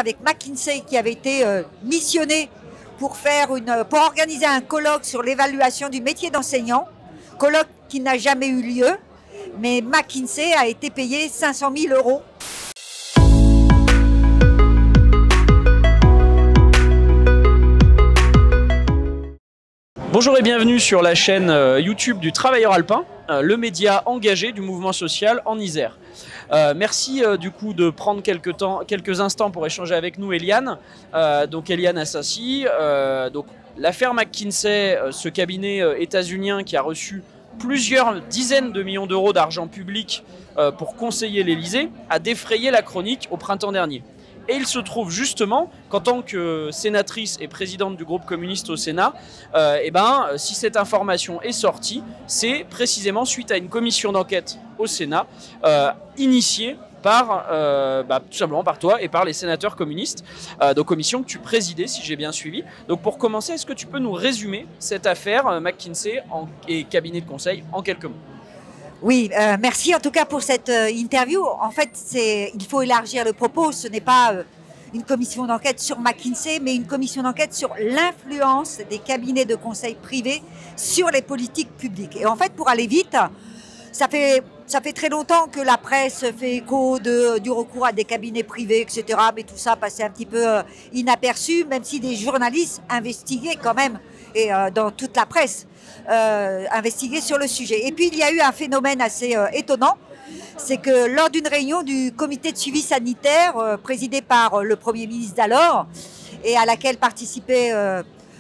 avec McKinsey qui avait été missionné pour organiser un colloque sur l'évaluation du métier d'enseignant, colloque qui n'a jamais eu lieu, mais McKinsey a été payé 500 000 €. Bonjour et bienvenue sur la chaîne YouTube du Travailleur Alpin, le média engagé du mouvement social en Isère. Merci du coup de prendre quelques instants pour échanger avec nous, Eliane. Donc Eliane Assassi, l'affaire McKinsey, ce cabinet états-unien qui a reçu plusieurs dizaines de millions d'euros d'argent public pour conseiller l'Élysée, a défrayé la chronique au printemps dernier. Et il se trouve justement qu'en tant que sénatrice et présidente du groupe communiste au Sénat, si cette information est sortie, c'est précisément suite à une commission d'enquête au Sénat initiée par, tout simplement par toi et par les sénateurs communistes, donc commission que tu présidais si j'ai bien suivi. Donc pour commencer, est-ce que tu peux nous résumer cette affaire McKinsey et cabinet de conseil en quelques mots ? Oui, merci en tout cas pour cette interview. En fait, il faut élargir le propos. Ce n'est pas une commission d'enquête sur McKinsey, mais une commission d'enquête sur l'influence des cabinets de conseil privés sur les politiques publiques. Et en fait, pour aller vite, ça fait très longtemps que la presse fait écho du recours à des cabinets privés, etc. Mais tout ça passait un petit peu inaperçu, même si des journalistes investiguaient quand même, et dans toute la presse, investiguaient sur le sujet. Et puis, il y a eu un phénomène assez étonnant, c'est que lors d'une réunion du comité de suivi sanitaire présidé par le Premier ministre d'alors et à laquelle participait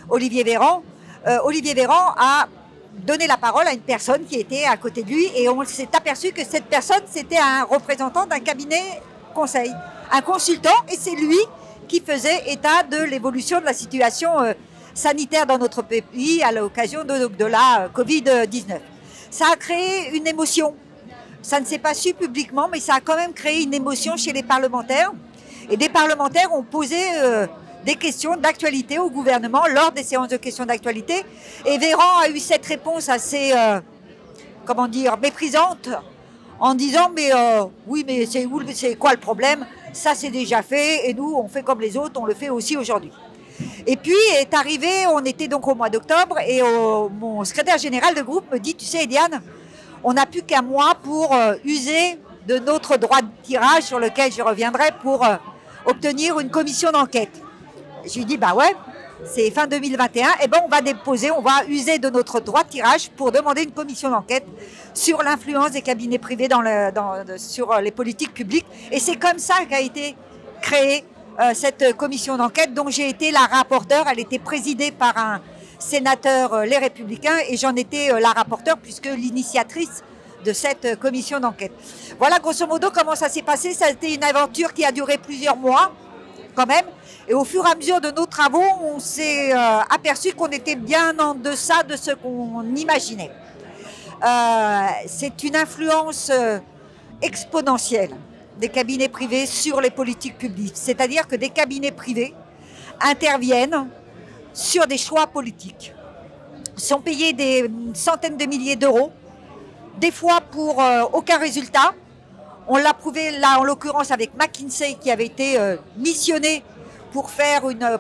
Olivier Véran a donné la parole à une personne qui était à côté de lui et on s'est aperçu que cette personne, c'était un représentant d'un cabinet conseil, un consultant, et c'est lui qui faisait état de l'évolution de la situation sanitaire dans notre pays à l'occasion de la Covid-19. Ça a créé une émotion. Ça ne s'est pas su publiquement, mais ça a quand même créé une émotion chez les parlementaires. Et des parlementaires ont posé des questions d'actualité au gouvernement lors des séances de questions d'actualité. Et Véran a eu cette réponse assez, méprisante, en disant oui, mais c'est quoi le problème? Ça, c'est déjà fait, et nous, on fait comme les autres, on le fait aussi aujourd'hui. Et puis est arrivé, on était donc au mois d'octobre, et mon secrétaire général de groupe me dit, tu sais, Eliane, on n'a plus qu'un mois pour user de notre droit de tirage sur lequel je reviendrai pour obtenir une commission d'enquête. Je lui dis, ouais, c'est fin 2021, on va user de notre droit de tirage pour demander une commission d'enquête sur l'influence des cabinets privés sur les politiques publiques. Et c'est comme ça qu'a été créée cette commission d'enquête dont j'ai été la rapporteure. Elle était présidée par un sénateur Les Républicains et j'en étais la rapporteure puisque l'initiatrice de cette commission d'enquête. Voilà grosso modo comment ça s'est passé. Ça a été une aventure qui a duré plusieurs mois quand même. Et au fur et à mesure de nos travaux, on s'est aperçu qu'on était bien en deçà de ce qu'on imaginait. C'est une influence exponentielle des cabinets privés sur les politiques publiques. C'est-à-dire que des cabinets privés interviennent sur des choix politiques, sont payés des centaines de milliers d'euros, des fois pour aucun résultat. On l'a prouvé là en l'occurrence avec McKinsey qui avait été missionné pour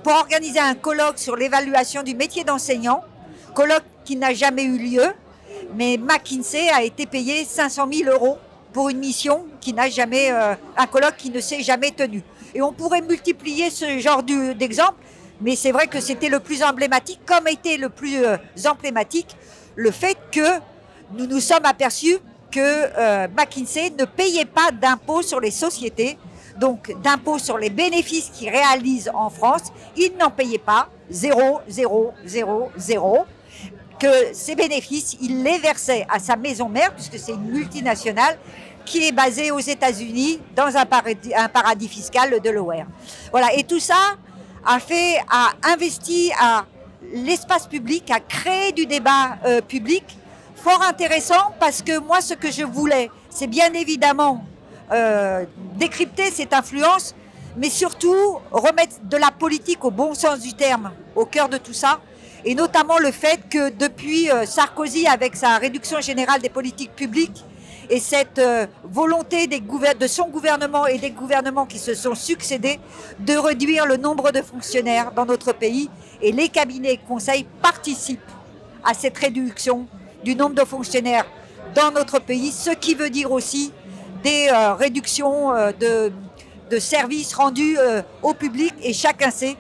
organiser un colloque sur l'évaluation du métier d'enseignant, colloque qui n'a jamais eu lieu, mais McKinsey a été payé 500 000 € pour une mission qui n'a jamais, un colloque qui ne s'est jamais tenu. Et on pourrait multiplier ce genre d'exemples, mais c'est vrai que c'était le plus emblématique, comme était le plus emblématique le fait que nous nous sommes aperçus que McKinsey ne payait pas d'impôts sur les sociétés, donc d'impôts sur les bénéfices qu'ils réalisent en France. Ils n'en payaient pas, 0, 0, 0, 0. Que ces bénéfices, il les versait à sa maison mère, puisque c'est une multinationale qui est basée aux États-Unis dans un paradis fiscal, le Delaware. Voilà, et tout ça a investi à l'espace public, a créé du débat public fort intéressant, parce que moi, ce que je voulais, c'est bien évidemment décrypter cette influence, mais surtout remettre de la politique au bon sens du terme au cœur de tout ça. Et notamment le fait que depuis Sarkozy, avec sa réduction générale des politiques publiques, et cette volonté de son gouvernement et des gouvernements qui se sont succédés de réduire le nombre de fonctionnaires dans notre pays. Et les cabinets conseils participent à cette réduction du nombre de fonctionnaires dans notre pays, ce qui veut dire aussi des réductions de services rendus au public. Et chacun sait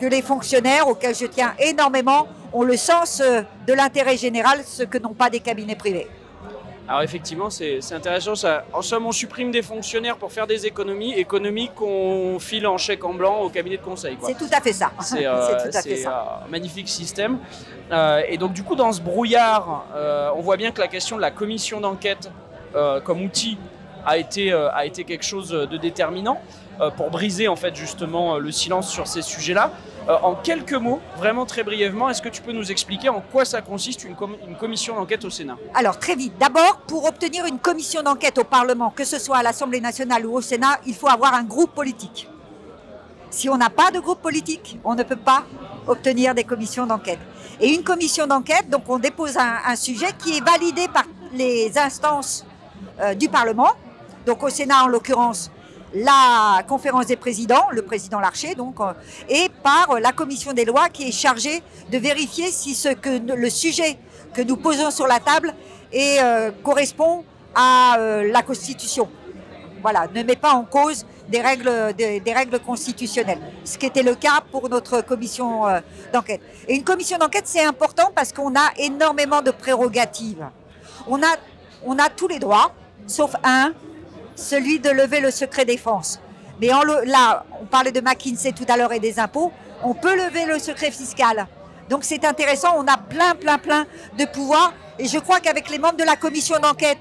que les fonctionnaires, auxquels je tiens énormément, ont le sens de l'intérêt général, ce que n'ont pas des cabinets privés. Alors effectivement, c'est intéressant. Ça. En somme, on supprime des fonctionnaires pour faire des économies qu'on file en chèque en blanc au cabinet de conseil. C'est tout à fait ça. C'est un magnifique système. Et donc du coup, dans ce brouillard, on voit bien que la question de la commission d'enquête comme outil a été quelque chose de déterminant pour briser en fait justement le silence sur ces sujets-là. En quelques mots, vraiment très brièvement, est-ce que tu peux nous expliquer en quoi ça consiste une commission d'enquête au Sénat? Alors très vite, d'abord pour obtenir une commission d'enquête au Parlement, que ce soit à l'Assemblée nationale ou au Sénat, il faut avoir un groupe politique. Si on n'a pas de groupe politique, on ne peut pas obtenir des commissions d'enquête. Et une commission d'enquête, donc on dépose un sujet qui est validé par les instances du Parlement, donc au Sénat en l'occurrence, la conférence des présidents, le président Larcher, donc, et par la commission des lois qui est chargée de vérifier si le sujet que nous posons sur la table correspond à la Constitution. Voilà, ne met pas en cause des règles constitutionnelles, ce qui était le cas pour notre commission d'enquête. Et une commission d'enquête, c'est important parce qu'on a énormément de prérogatives. On a tous les droits, sauf celui de lever le secret défense. Mais là, on parlait de McKinsey tout à l'heure et des impôts, on peut lever le secret fiscal. Donc c'est intéressant, on a plein de pouvoirs. Et je crois qu'avec les membres de la commission d'enquête,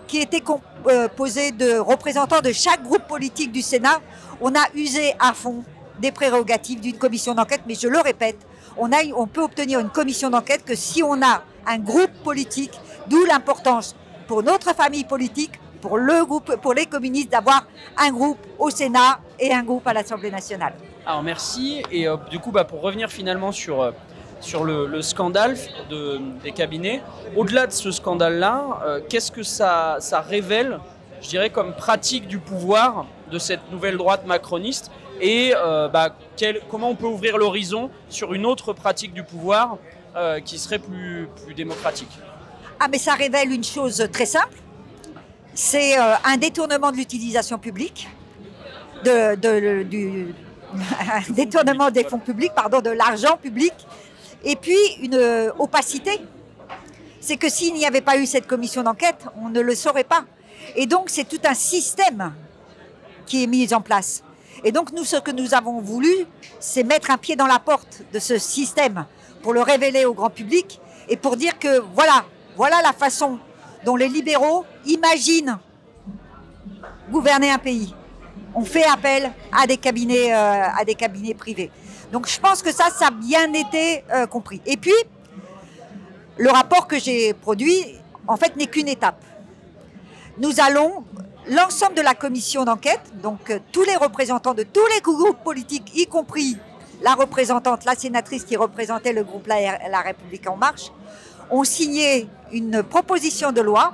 qui étaient composés de représentants de chaque groupe politique du Sénat, on a usé à fond des prérogatives d'une commission d'enquête. Mais je le répète, on peut obtenir une commission d'enquête que si on a un groupe politique, d'où l'importance pour notre famille politique, pour les communistes, d'avoir un groupe au Sénat et un groupe à l'Assemblée nationale. Alors merci. Et du coup, pour revenir finalement sur le scandale des cabinets, au-delà de ce scandale-là, qu'est-ce que ça révèle, je dirais, comme pratique du pouvoir de cette nouvelle droite macroniste et comment on peut ouvrir l'horizon sur une autre pratique du pouvoir qui serait plus démocratique? Ah, mais ça révèle une chose très simple. C'est un détournement de l'utilisation publique, un détournement des fonds publics, de l'argent public, et puis une opacité. C'est que s'il n'y avait pas eu cette commission d'enquête, on ne le saurait pas. Et donc c'est tout un système qui est mis en place. Et donc nous, ce que nous avons voulu, c'est mettre un pied dans la porte de ce système pour le révéler au grand public et pour dire que voilà la façon dont les libéraux imaginent gouverner un pays. On fait appel à des cabinets privés. Donc je pense que ça a bien été compris. Et puis, le rapport que j'ai produit, en fait, n'est qu'une étape. Nous allons, l'ensemble de la commission d'enquête, donc tous les représentants de tous les groupes politiques, y compris la représentante, la sénatrice qui représentait le groupe La République En Marche, ont signé une proposition de loi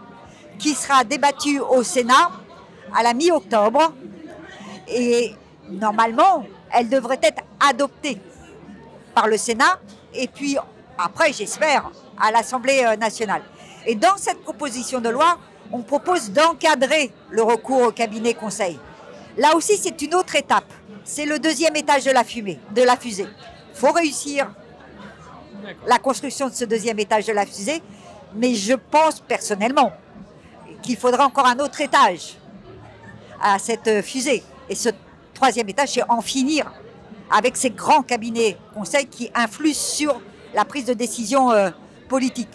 qui sera débattue au Sénat à la mi-octobre. Et normalement, elle devrait être adoptée par le Sénat et puis après, j'espère, à l'Assemblée nationale. Et dans cette proposition de loi, on propose d'encadrer le recours au cabinet conseil. Là aussi, c'est une autre étape. C'est le deuxième étage de la fusée. Il faut réussir la construction de ce deuxième étage de la fusée, mais je pense personnellement qu'il faudra encore un autre étage à cette fusée. Et ce troisième étage, c'est en finir avec ces grands cabinets conseils qui influent sur la prise de décision politique.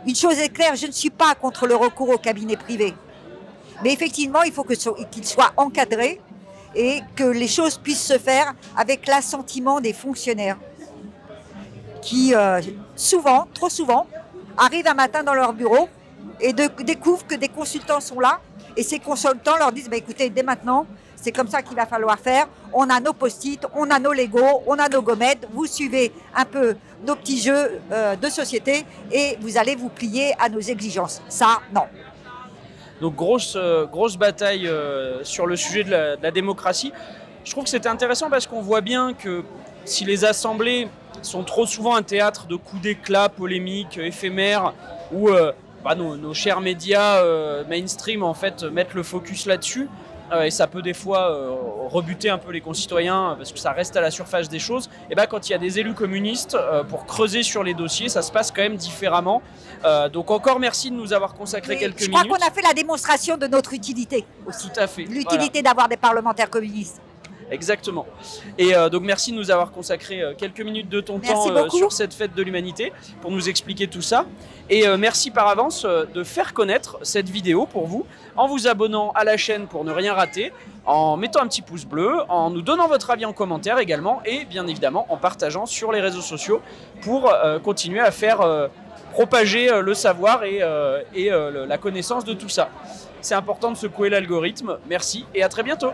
Une chose est claire, je ne suis pas contre le recours au cabinet privé. Mais effectivement, il faut qu'il soit encadré et que les choses puissent se faire avec l'assentiment des fonctionnaires qui, souvent, trop souvent, arrivent un matin dans leur bureau et découvrent que des consultants sont là. Et ces consultants leur disent, écoutez, dès maintenant, c'est comme ça qu'il va falloir faire. On a nos post-it, on a nos Legos, on a nos gommettes. Vous suivez un peu nos petits jeux de société et vous allez vous plier à nos exigences. Ça, non. Donc grosse bataille sur le sujet de la démocratie. Je trouve que c'était intéressant parce qu'on voit bien que si les assemblées sont trop souvent un théâtre de coups d'éclat polémiques, éphémères, où nos chers médias mainstream en fait mettent le focus là-dessus, et ça peut des fois rebuter un peu les concitoyens parce que ça reste à la surface des choses. Et ben quand il y a des élus communistes pour creuser sur les dossiers, ça se passe quand même différemment. Donc encore merci de nous avoir consacré quelques minutes. Je crois qu'on a fait la démonstration de notre utilité aussi. Tout à fait. L'utilité d'avoir des parlementaires communistes. Exactement. Et donc merci de nous avoir consacré quelques minutes de ton temps sur cette fête de l'humanité pour nous expliquer tout ça. Et merci par avance de faire connaître cette vidéo pour vous en vous abonnant à la chaîne pour ne rien rater, en mettant un petit pouce bleu, en nous donnant votre avis en commentaire également et bien évidemment en partageant sur les réseaux sociaux pour continuer à faire propager le savoir et la connaissance de tout ça. C'est important de secouer l'algorithme. Merci et à très bientôt.